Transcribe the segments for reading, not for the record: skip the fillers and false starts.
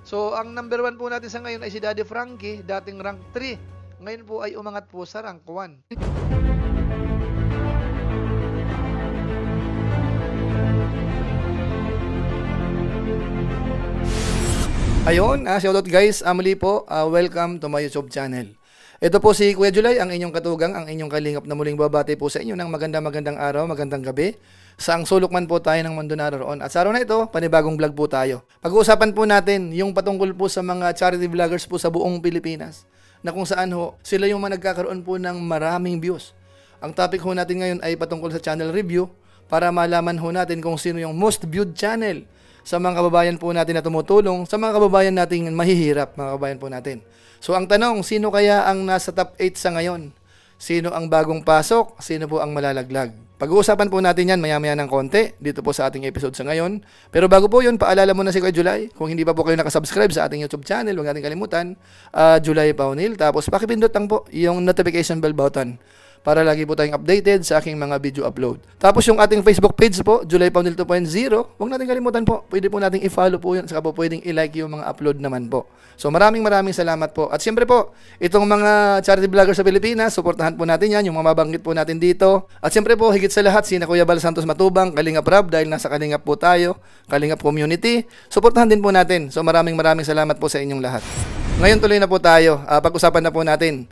So, ang number 1 po natin sa ngayon ay si Daddy Frankie, dating rank 3. Ngayon po ay umangat po sa rank 1. Ayun, shoutout guys, muli po, welcome to my YouTube channel. Ito po si Kuya Julay, ang inyong katugang, ang inyong kalingap na muling babati po sa inyo ng magandang araw, magandang gabi. Saang sulok man po tayo ng mundo naroon. At sa araw na ito, panibagong vlog po tayo. Pag-uusapan po natin yung patungkol po sa mga charity vloggers po sa buong Pilipinas, na kung saan ho, sila yung mga nagkakaroon po ng maraming views. Ang topic ho natin ngayon ay patungkol sa channel review, para malaman ho natin kung sino yung most viewed channel sa mga kababayan po natin na tumutulong, sa mga kababayan nating mahihirap, mga kababayan po natin. So ang tanong, sino kaya ang nasa top 8 sa ngayon? Sino ang bagong pasok? Sino po ang malalaglag? Pag-uusapan po natin yan maya-maya ng konti dito po sa ating episode sa ngayon. Pero bago po yun, paalala muna si Kuya Julay. Kung hindi pa po kayo nakasubscribe sa ating YouTube channel, huwag natin kalimutan, Julay Paunil. Tapos pakipindot lang po yung notification bell button para lagi po tayong updated sa aking mga video upload. Tapos yung ating Facebook page po, Julay Paunil 2.0, huwag natin kalimutan po. Pwede po nating i-follow po yun, saka po pwedeng i-like yung mga upload naman po. So maraming salamat po. At siyempre po, itong mga charity vloggers sa Pilipinas, suportahan po natin yan, yung mga mabanggit po natin dito. At siyempre po, higit sa lahat, sina Kuya Bal Santos Matubang, Kalingap Rab, dahil nasa Kalingap po tayo, Kalingap Community, suportahan din po natin. So maraming salamat po sa inyong lahat. Ngayon tuloy na po tayo, pag-usapan na po natin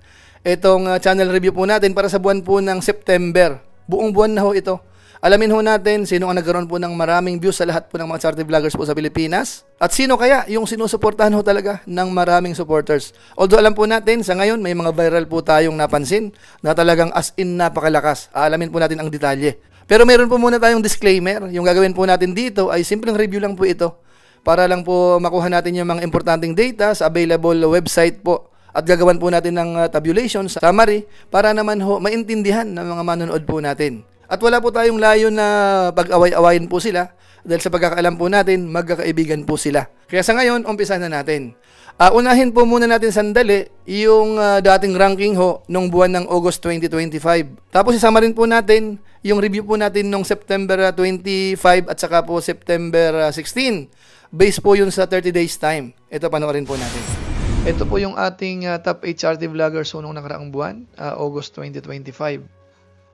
itong channel review po natin para sa buwan po ng September. Buong buwan na ho ito. Alamin ho natin sino ang nagkaroon po ng maraming views sa lahat po ng mga charity vloggers po sa Pilipinas. At sino kaya yung sinusuportahan ho talaga ng maraming supporters. Although alam po natin sa ngayon may mga viral po tayong napansin na talagang as in napakalakas. Alamin po natin ang detalye. Pero meron po muna tayong disclaimer. Yung gagawin po natin dito ay simpleng review lang po ito. Para lang po makuha natin yung mga importanteng data sa available website po. At gagawan po natin ng tabulation, summary, para naman ho maintindihan ng mga manonood po natin. At wala po tayong layo na pag-away-awayin po sila dahil sa pagkakaalam po natin, magkakaibigan po sila. Kaya sa ngayon, umpisahan na natin. Unahin po muna natin sandali yung dating ranking ho nung buwan ng August 2025. Tapos isama rin po natin yung review po natin nung September 25 at saka po September 16. Based po yun sa 30 days time. Ito panoorin po natin. Ito po yung ating top 8 charity vloggers nung nakaraang buwan, August 2025.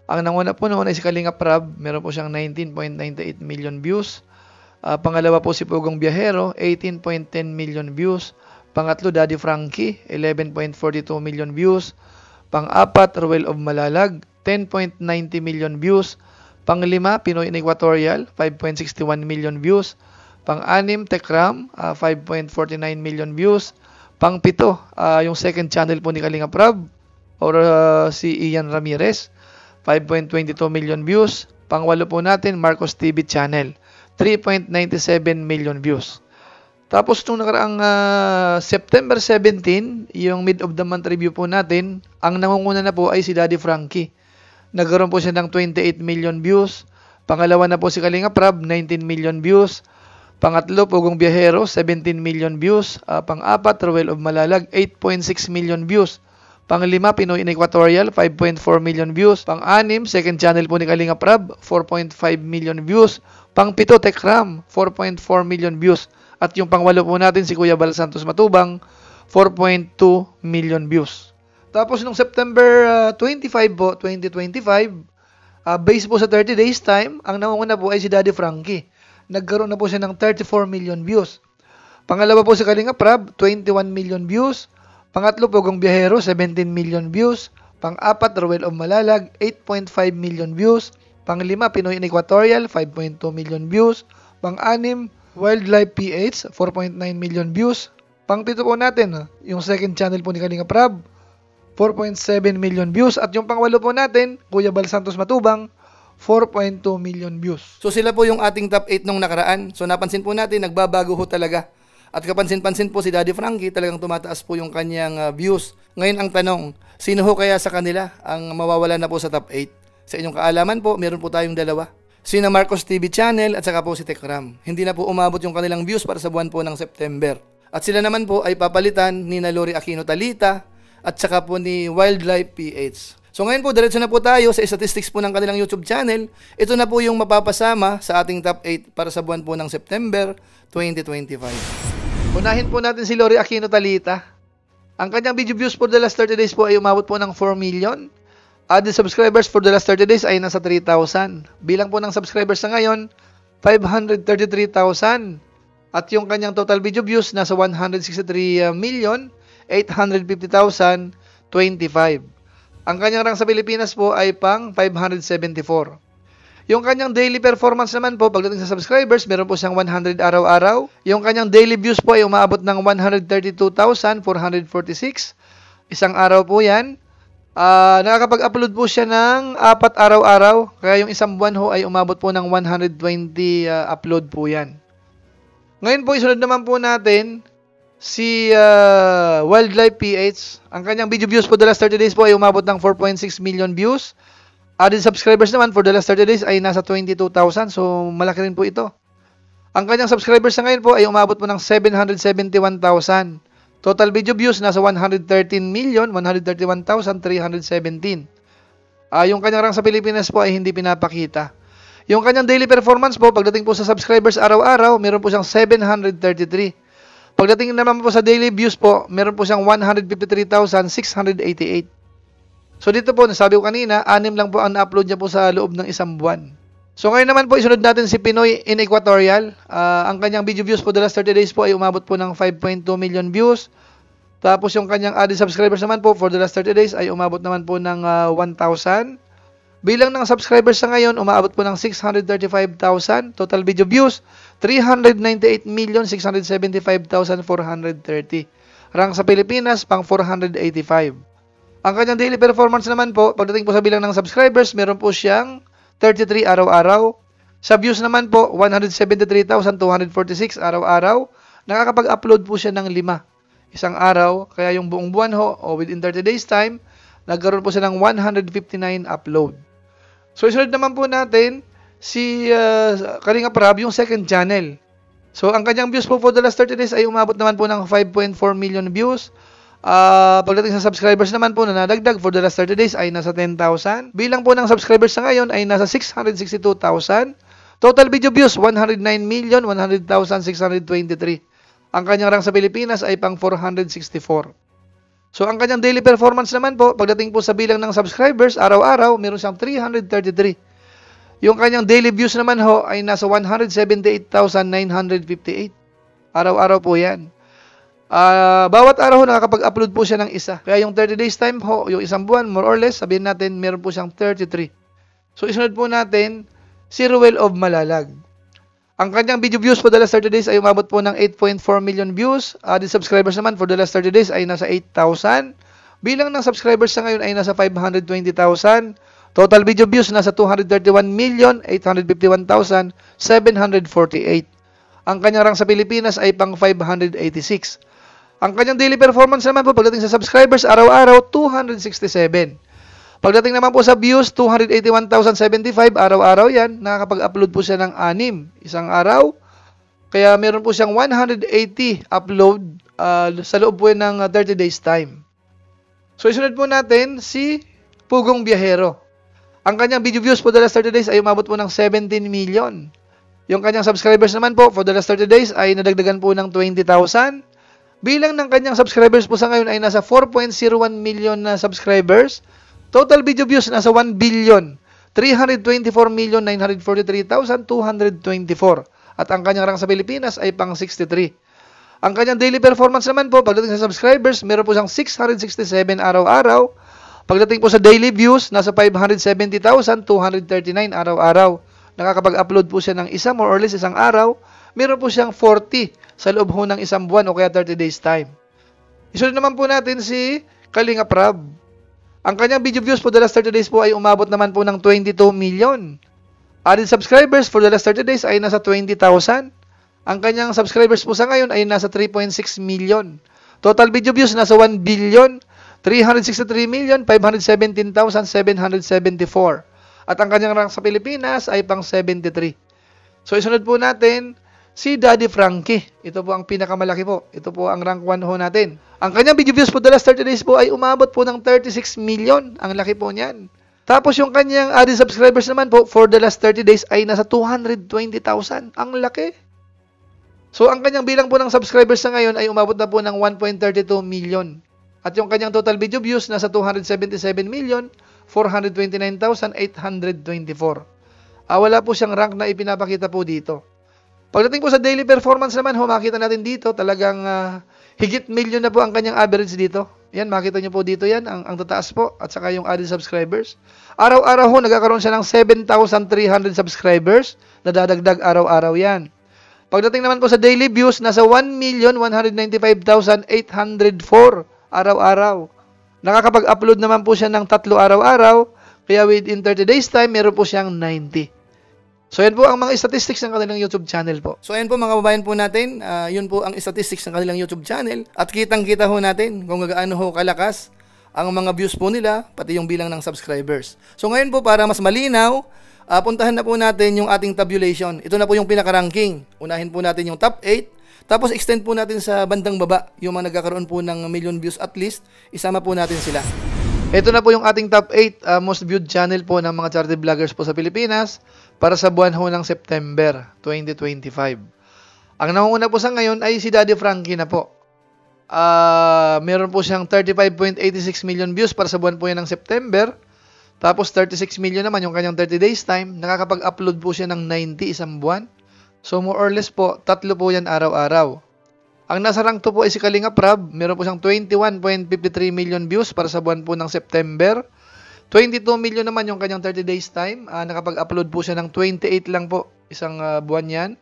Ang nanguna po noon ay si Kalingap Rab, meron po siyang 19.98 million views. Pangalawa po si Pugong Biyahero, 18.10 million views. Pangatlo, Daddy Frankie, 11.42 million views. Pang-apat, Ruel of Malalag, 10.90 million views. Pang-lima, Pinoy in Equatorial, 5.61 million views. Pang-anim, Tekram, 5.49 million views. Pang-pito, yung second channel po ni Kalingap Rab or si Ian Ramirez, 5.22 million views. Pang-walo po natin, Marcos TV channel, 3.97 million views. Tapos nung nakaraang September 17, yung mid of the month review po natin, ang nangunguna na po ay si Daddy Frankie. Nagkaroon po siya ng 28 million views. Pangalawa na po si Kalingap Rab, 19 million views. Pangatlo, Pugong Biyahero, 17 million views. Pang-apat, Ruel of Malalag, 8.6 million views. Pang-lima, Pinoy in Equatorial, 5.4 million views. Pang-anim, second channel po ni Kalingap Rab, 4.5 million views. Pang-pito, Tekram, 4.4 million views. At yung pang-walo po natin, si Kuya Bal Santos Matubang, 4.2 million views. Tapos nung September 25 po, 2025, based po sa 30 days time, ang nangunguna po ay si Daddy Frankie. Nagkaroon na po siya ng 34 million views. Pangalawa po si Kalingap Rab, 21 million views. Pangatlo, Pugong Biyahero, 17 million views. Pang-apat, Ruel of Malalag, 8.5 million views. Pang-lima, Pinoy in Equatorial, 5.2 million views. Pang-anim, Wildlife PH, 4.9 million views. Pang-pito po natin, yung second channel po ni Kalingap Rab, 4.7 million views. At yung pang-walo po natin, Kuya Bal Santos Matubang, 4.2 million views. So sila po yung ating top 8 nung nakaraan. So napansin po natin, nagbabago ho talaga. At kapansin-pansin po si Daddy Frankie, talagang tumataas po yung kanyang views. Ngayon ang tanong, sino ho kaya sa kanila ang mawawala na po sa top 8? Sa inyong kaalaman po, meron po tayong dalawa. Sina Marcos TV channel at saka po si Tekram. Hindi na po umabot yung kanilang views para sa buwan po ng September. At sila naman po ay papalitan ni Lori Aquino Talita at saka po ni Wildlife PH. So ngayon po, diretso na po tayo sa statistics po ng kanilang YouTube channel. Ito na po yung mapapasama sa ating top 8 para sa buwan po ng September 2025. Unahin po natin si Lori Aquino Talita. Ang kanyang video views for the last 30 days po ay umabot po ng 4 million. Added subscribers for the last 30 days ay nasa 3,000. Bilang po ng subscribers na ngayon, 533,000. At yung kanyang total video views nasa 163,850,025. Ang kanyang rank sa Pilipinas po ay pang 574. Yung kanyang daily performance naman po, pagdating sa subscribers, meron po siyang 100 araw-araw. Yung kanyang daily views po ay umaabot ng 132,446. Isang araw po yan. Nakakapag-upload po siya ng 4 araw-araw. Kaya yung isang buwan ho ay umabot po ng 120 upload po yan. Ngayon po, isunod naman po natin si Wildlife PH. Ang kanyang video views po the last 30 days po ay umabot ng 4.6 million views. Added subscribers naman for the last 30 days ay nasa 22,000. So, malaki rin po ito. Ang kanyang subscribers na ngayon po ay umabot po ng 771,000. Total video views nasa 131,317. Yung kanyang rank sa Pilipinas po ay hindi pinapakita. Yung kanyang daily performance po, pagdating po sa subscribers araw-araw, meron po siyang 733. Pagdating naman po sa daily views po, meron po siyang 153,688. So dito po, nasabi ko kanina, 6 lang po ang na-upload niya po sa loob ng isang buwan. So ngayon naman po, isunod natin si Pinoy in Equatorial. Ang kanyang video views po the last 30 days po ay umabot po ng 5.2 million views. Tapos yung kanyang added subscribers naman po for the last 30 days ay umabot naman po ng 1,000. Bilang ng subscribers sa ngayon, umaabot po ng 635,000. Total video views, 398,675,430. Rank sa Pilipinas, pang 485. Ang kanyang daily performance naman po, pagdating po sa bilang ng subscribers, meron po siyang 33 araw-araw. Sa views naman po, 173,246 araw-araw. Nakakapag-upload po siya ng 5 isang araw. Kaya yung buong buwan ho, o within 30 days time, nagkaroon po siya ng 159 upload. So, isunod naman po natin si Kalinga Prab, yung second channel. So, ang kanyang views po for the last 30 days ay umabot naman po ng 5.4 million views. Pagdating sa subscribers naman po na nadagdag for the last 30 days ay nasa 10,000. Bilang po ng subscribers sa ngayon ay nasa 662,000. Total video views, 109,100,623. Ang kanyang rank sa Pilipinas ay pang 464. So, ang kanyang daily performance naman po, pagdating po sa bilang ng subscribers, araw-araw, meron siyang 333. Yung kanyang daily views naman ho ay nasa 178,958. Araw-araw po yan. Bawat araw ho, nakakapag-upload po siya ng isa. Kaya yung 30 days time ho, yung isang buwan, more or less, sabihin natin, meron po siyang 33. So, isunod po natin, si Ruel of Malalag. Ang kanyang video views for the last 30 days ay umabot po ng 8.4 million views. The subscribers naman for the last 30 days ay nasa 8,000. Bilang ng subscribers sa ngayon ay nasa 520,000. Total video views nasa 231,851,748. Ang kanyang rank sa Pilipinas ay pang 586. Ang kanyang daily performance naman po pagdating sa subscribers, araw-araw, 267. Pagdating naman po sa views, 281,075, araw-araw yan. Nakakapag-upload po siya ng 6 isang araw. Kaya meron po siyang 180 upload sa loob po ng 30 days time. So, isunod po natin si Pugong Biyahero. Ang kanyang video views po the last 30 days ay umabot po ng 17 million. Yung kanyang subscribers naman po for the last 30 days ay nadagdagan po ng 20,000. Bilang ng kanyang subscribers po sa ngayon ay nasa 4.01 million na subscribers. Total video views nasa 1,324,943,224. At ang kanyang rank sa Pilipinas ay pang 63. Ang kanyang daily performance naman po, pagdating sa subscribers, meron po siyang 667 araw-araw. Pagdating po sa daily views, nasa 570,239 araw-araw. Nakakapag-upload po siya ng isa, more or less isang araw. Meron po siyang 40 sa loob ho ng isang buwan o kaya 30 days time. Isunod naman po natin si Kalinga Prab. Ang kanyang video views for the last 30 days po ay umabot naman po ng 22 million. Added subscribers for the last 30 days ay nasa 20,000. Ang kanyang subscribers po sa ngayon ay nasa 3.6 million. Total video views nasa 1,363,517,774. At ang kanyang rank sa Pilipinas ay pang 73. So, isunod po natin si Daddy Frankie. Ito po ang pinakamalaki po. Ito po ang rank 1 ho natin. Ang kanyang video views for the last 30 days po ay umabot po ng 36 million. Ang laki po niyan. Tapos yung kanyang added subscribers naman po for the last 30 days ay nasa 220,000. Ang laki. So, ang kanyang bilang po ng subscribers sa ngayon ay umabot na po ng 1.32 million. At yung kanyang total video views nasa 277,429,824. Wala po siyang rank na ipinapakita po dito. Pagdating po sa daily performance naman, makita natin dito talagang higit million na po ang kanyang average dito. Yan, makita nyo po dito yan, ang tataas po at saka yung added subscribers. Araw-araw ho, nagkakaroon siya ng 7,300 subscribers na dadagdag araw-araw yan. Pagdating naman po sa daily views, nasa 1,195,804 araw-araw. Nakakapag-upload naman po siya ng 3 araw-araw, kaya within 30 days time, meron po siyang 90. So, yan po ang mga statistics ng kanilang YouTube channel po. So, yan po mga kababayan po natin. Yun po ang statistics ng kanilang YouTube channel. At kitang-kita ho natin kung gaano ho kalakas ang mga views po nila, pati yung bilang ng subscribers. So, ngayon po para mas malinaw, puntahan na po natin yung ating tabulation. Ito na po yung pinaka-ranking. Unahin po natin yung top 8. Tapos, extend po natin sa bandang baba yung mga nagkakaroon po ng million views at least. Isama po natin sila. Ito na po yung ating top 8 most viewed channel po ng mga charity vloggers po sa Pilipinas para sa buwan ho ng September 2025. Ang nangunguna po sa ngayon ay si Daddy Frankie na po. Meron po siyang 35.86 million views para sa buwan po yan ng September. Tapos 36 million naman yung kanyang 30 days time. Nakakapag-upload po siya ng 90 isang buwan. So more or less po, 3 po yan araw-araw. Ang nasa rank 2 po ay si Kalinga Prab. Meron po siyang 21.53 million views para sa buwan po ng September. 22 million naman yung kanyang 30 days time. Nakapag-upload po siya ng 28 lang po isang buwan yan.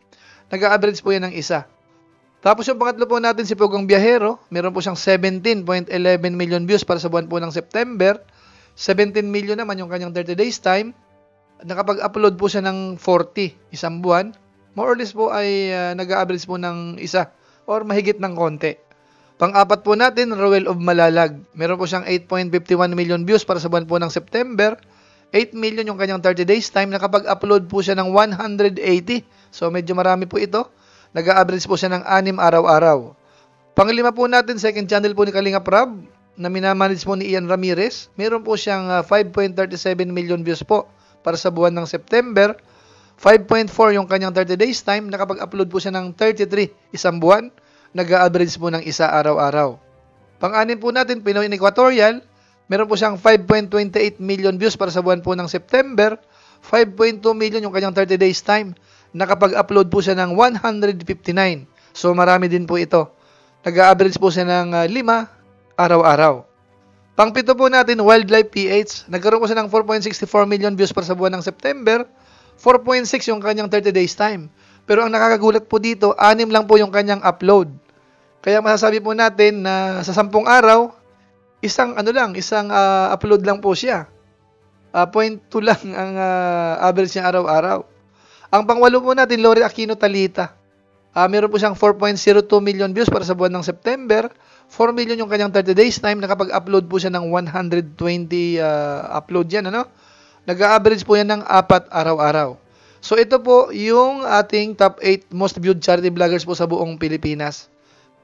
Nag-average po yan ng isa. Tapos yung pangatlo po natin si Pugong Biyahero. Meron po siyang 17.11 million views para sa buwan po ng September. 17 million naman yung kanyang 30 days time. Nakapag-upload po siya ng 40 isang buwan. More or less po ay nag-average po ng isa or mahigit ng konti. Pang-apat po natin, Roel of Malalag. Meron po siyang 8.51 million views para sa buwan po ng September. 8 million yung kanyang 30 days time. Nakapag-upload po siya ng 180. So medyo marami po ito. Nag-average po siya ng 6 araw-araw. Panglima po natin, second channel po ni Kalinga Prab na minamanage po ni Ian Ramirez. Meron po siyang 5.37 million views po para sa buwan ng September. 5.4 yung kanyang 30 days time. Nakapag-upload po siya ng 33 isang buwan. Nag-average po ng isa araw-araw. Pang-anim po natin, Pinoy Equatorial. Meron po siyang 5.28 million views para sa buwan po ng September. 5.2 million yung kanyang 30 days time. Nakapag-upload po siya ng 159. So marami din po ito. Nag-average po siya ng 5 araw-araw. Pang-pito po natin, Wildlife PH. Nagkaroon po siya ng 4.64 million views para sa buwan ng September. 4.6 yung kanyang 30 days time. Pero ang nakakagulat po dito, 6 lang po yung kanyang upload. Kaya masasabi po natin na sa 10 araw, isang upload lang po siya. 0.2 lang ang average niya araw-araw. Ang pangwalo po natin, Lori Aquino Talita. Meron po siyang 4.02 million views para sa buwan ng September. 4 million yung kanyang 30 days time. Nakapag-upload po siya ng 120 upload yan, ano? Nag-average po yan ng 4 araw-araw. So ito po yung ating top 8 most viewed charity vloggers po sa buong Pilipinas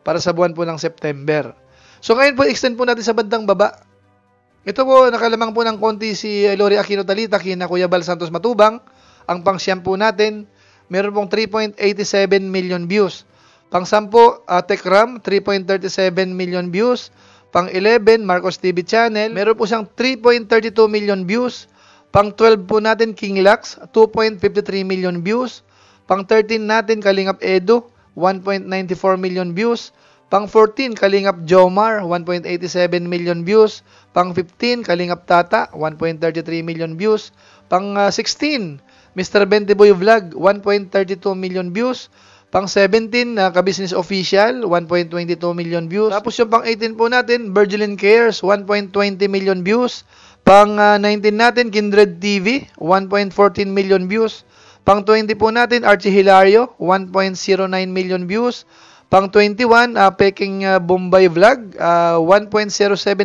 para sa buwan po ng September. So ngayon po, extend po natin sa bandang baba. Ito po, nakalamang po ng konti si Lori Aquino Talita kina Kuya Bal Santos Matubang. Ang pang-siyam po natin, meron pong 3.87 million views. Pang-10, Tekram, 3.37 million views. Pang-11, Marcos TV Channel, meron po siyang 3.32 million views. Pang-12 po natin, King Lux, 2.53 million views. Pang-13 natin, Kalingap Edu, 1.94 million views. Pang-14, Kalingap Jomar, 1.87 million views. Pang-15, Kalingap Tata, 1.33 million views. Pang-16, Mr. Bentiboy Vlog, 1.32 million views. Pang-17, Ka-Business Official, 1.22 million views. Tapos yung pang-18 po natin, Virgilin Cares, 1.20 million views. Pang-19 natin, Kindred TV, 1.14 million views. Pang-20 po natin, Archie Hilario, 1.09 million views. Pang-21, Peking Bombay Vlog, 1.07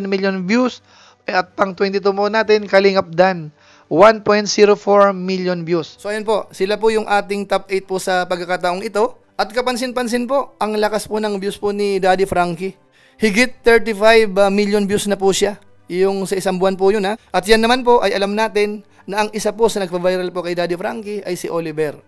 million views. At pang-22 po natin, Kalingap Dan, 1.04 million views. So ayan po, sila po yung ating top 8 po sa pagkakataong ito. At kapansin-pansin po, ang lakas po ng views po ni Daddy Frankie. Higit 35 million views na po siya. Yung sa isang buwan po yun ha. At yan naman po ay alam natin na ang isa po sa nagpa-viral po kay Daddy Frankie ay si Oliver.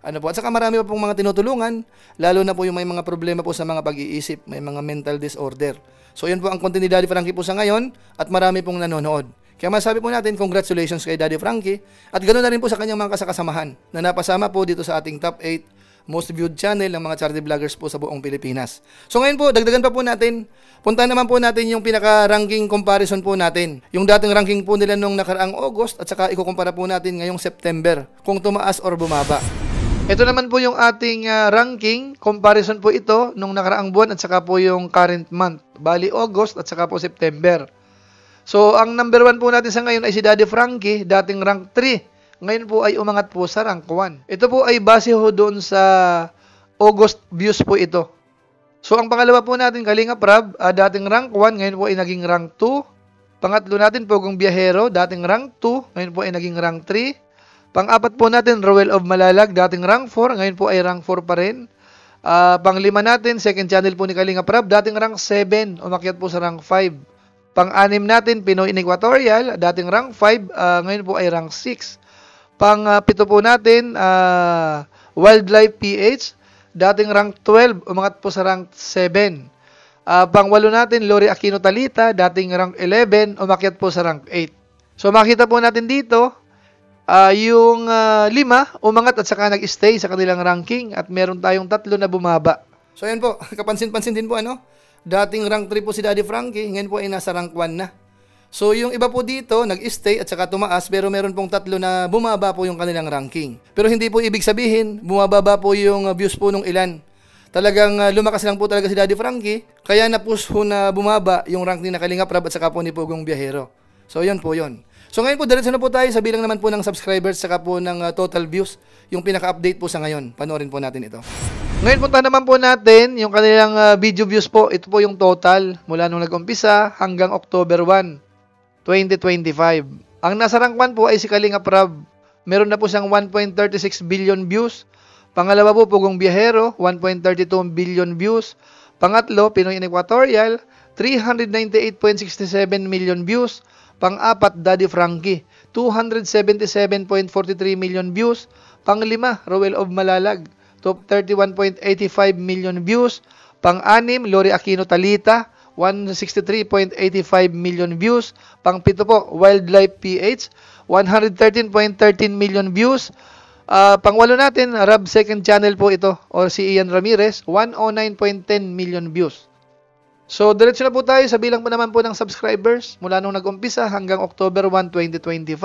Ano po, at saka marami pa pong mga tinutulungan, lalo na po yung may mga problema po sa mga pag-iisip, may mga mental disorder. So yun po ang content ni Daddy Frankie po sa ngayon at marami pong nanonood. Kaya masabi po natin, congratulations kay Daddy Frankie at ganoon na rin po sa kanyang mga kasamahan na napasama po dito sa ating top 8 most viewed channel ng mga charity vloggers po sa buong Pilipinas. So ngayon po, dagdagan pa po natin, punta naman po natin yung pinaka-ranking comparison po natin. Yung dating ranking po nila nung nakaraang August at saka ikukumpara po natin ngayong September kung tumaas or bumaba. Ito naman po yung ating ranking, comparison po ito nung nakaraang buwan at saka po yung current month. Bali August at saka po September. So ang number 1 po natin sa ngayon ay si Daddy Frankie, dating rank 3. Ngayon po ay umangat po sa rank 1. Ito po ay base ho doon sa August views po ito. So ang pangalawa po natin, Kalinga Prab, dating rank 1, ngayon po ay naging rank 2. Pangatlo natin, Pogong Biyahero, dating rank 2, ngayon po ay naging rank 3. Pang-apat po natin, Roel of Malalag, dating rank 4, ngayon po ay rank 4 pa rin. Pang-lima natin, second channel po ni Kalinga Prab, dating rank 7, umakyat po sa rank 5. Pang-anim natin, Pinoy in Equatorial, dating rank 5, ngayon po ay rank 6. Pang-pito po natin, Wildlife PH, dating rank 12, umangat po sa rank 7. Pang-walo natin, Lori Aquino Talita, dating rank 11, umakyat po sa rank 8. So makita po natin dito, yung 5, umangat at saka nag-stay sa kanilang ranking at meron tayong 3 na bumaba. So yan po, kapansin-pansin din po ano, dating rank 3 po si Daddy Frankie, ngayon po ay nasa rank 1 na. So yung iba po dito, nag-stay at saka tumaas, pero meron pong 3 na bumaba po yung kanilang ranking. Pero hindi po ibig sabihin, bumababa po yung views po nung ilan. Talagang lumakas lang po talaga si Daddy Frankie, kaya na-push po na bumaba yung rank ni Kalinga Prab at saka po ni Pogong Biyahero. So yun po yun. So ngayon po, diretso na po tayo sa bilang naman po ng subscribers saka po ng total views, yung pinaka-update po sa ngayon. Panoorin po natin ito. Ngayon punta naman po natin yung kanilang video views po. Ito po yung total mula nung nag-umpisa hanggang October 1. 2025. Ang nasa rank 1 po ay si Kalinga Prab. Meron na po siyang 1.36 billion views. Pangalawa po, Pogong Biyahero, 1.32 billion views. Pangatlo, Pinoy in Equatorial, 398.67 million views. Pang-apat, Daddy Frankie, 277.43 million views. Pang-lima, Roel of Malalag, 31.85 million views. Pang-anim, Lori Aquino Talita, 163.85 million views. Pang-pito po, Wildlife PH, 113.13 million views. Pang-walo natin, Rab second channel po ito, or si Ian Ramirez, 109.10 million views. So, diretso na po tayo sa bilang po naman po ng subscribers mula nung nag-umpisa hanggang October 1, 2025.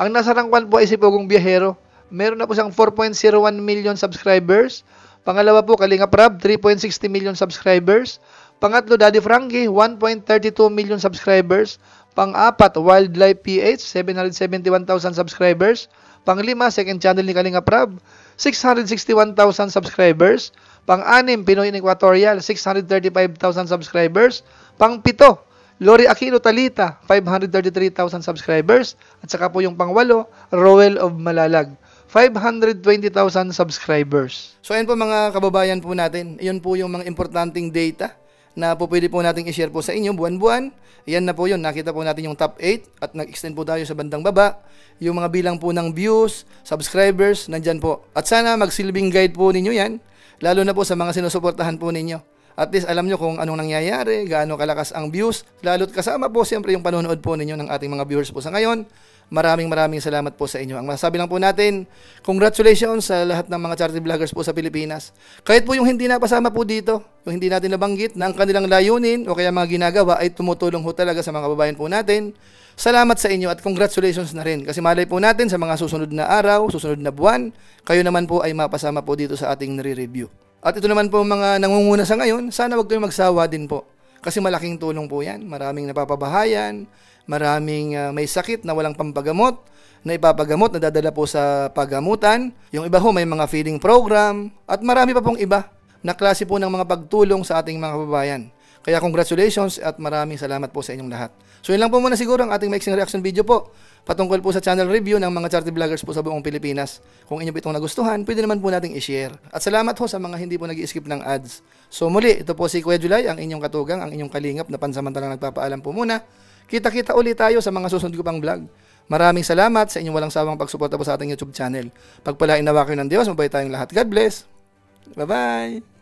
Ang nasa rank 1 po ay si Pogong Biyahero. Meron na po siyang 4.01 million subscribers. Pangalawa po, Kalinga Prab, 3.60 million subscribers. Pangatlo, Daddy Frankie, 1.32 million subscribers. Pang-apat, Wildlife PH, 771,000 subscribers. Pang-lima, second channel ni Kalinga Prab, 661,000 subscribers. Pang-anim, Pinoy in Equatorial, 635,000 subscribers. Pang-pito, Lori Aquino Talita, 533,000 subscribers. At saka po yung pang-walo, Roel of Malalag, 520,000 subscribers. So ayun po mga kababayan po natin, yun po yung mga importanteng data na po pwede po nating i-share po sa inyo buwan-buwan. Yan na po yun, nakita po natin yung top 8 at nag-extend po tayo sa bandang baba. Yung mga bilang po ng views, subscribers, nandyan po. At sana magsilbing guide po ninyo yan, lalo na po sa mga sinusuportahan po ninyo. At least alam nyo kung anong nangyayari, gaano kalakas ang views, lalo't kasama po siyempre yung panonood po ninyo ng ating mga viewers po sa ngayon. Maraming salamat po sa inyo. Ang masasabi lang po natin, congratulations sa lahat ng mga charity vloggers po sa Pilipinas. Kahit po yung hindi napasama po dito, yung hindi natin nabanggit na ang kanilang layunin o kaya mga ginagawa ay tumutulong ho talaga sa mga kababayan po natin. Salamat sa inyo at congratulations na rin. Kasi malay po natin sa mga susunod na araw, susunod na buwan, kayo naman po ay mapasama po dito sa ating nire-review. At ito naman po mga nangunguna sa ngayon, sana wag kayong magsawa din po. Kasi malaking tulong po yan. Maraming napapabahayan, maraming may sakit na walang pampagamot, na ipapagamot, na dadala po sa paggamutan. Yung iba ho may mga feeding program, at marami pa pong iba na klase po ng mga pagtulong sa ating mga kababayan. Kaya congratulations at maraming salamat po sa inyong lahat. So yun lang po muna siguro ang ating maiksing reaction video po patungkol po sa channel review ng mga charity vloggers po sa buong Pilipinas. Kung inyo po itong nagustuhan, pwede naman po nating i-share. At salamat ho sa mga hindi po nag-i-skip ng ads. So muli, ito po si Kuya July, ang inyong katugang, ang inyong kalingap na pansamantalang nagpapaalam po muna. Kita-kita ulit tayo sa mga susunod ko pang vlog. Maraming salamat sa inyong walang sawang pagsuporta po sa ating YouTube channel. Pagpalain nawa kayo ng Diyos, mabay tayong lahat. God bless. Bye-bye.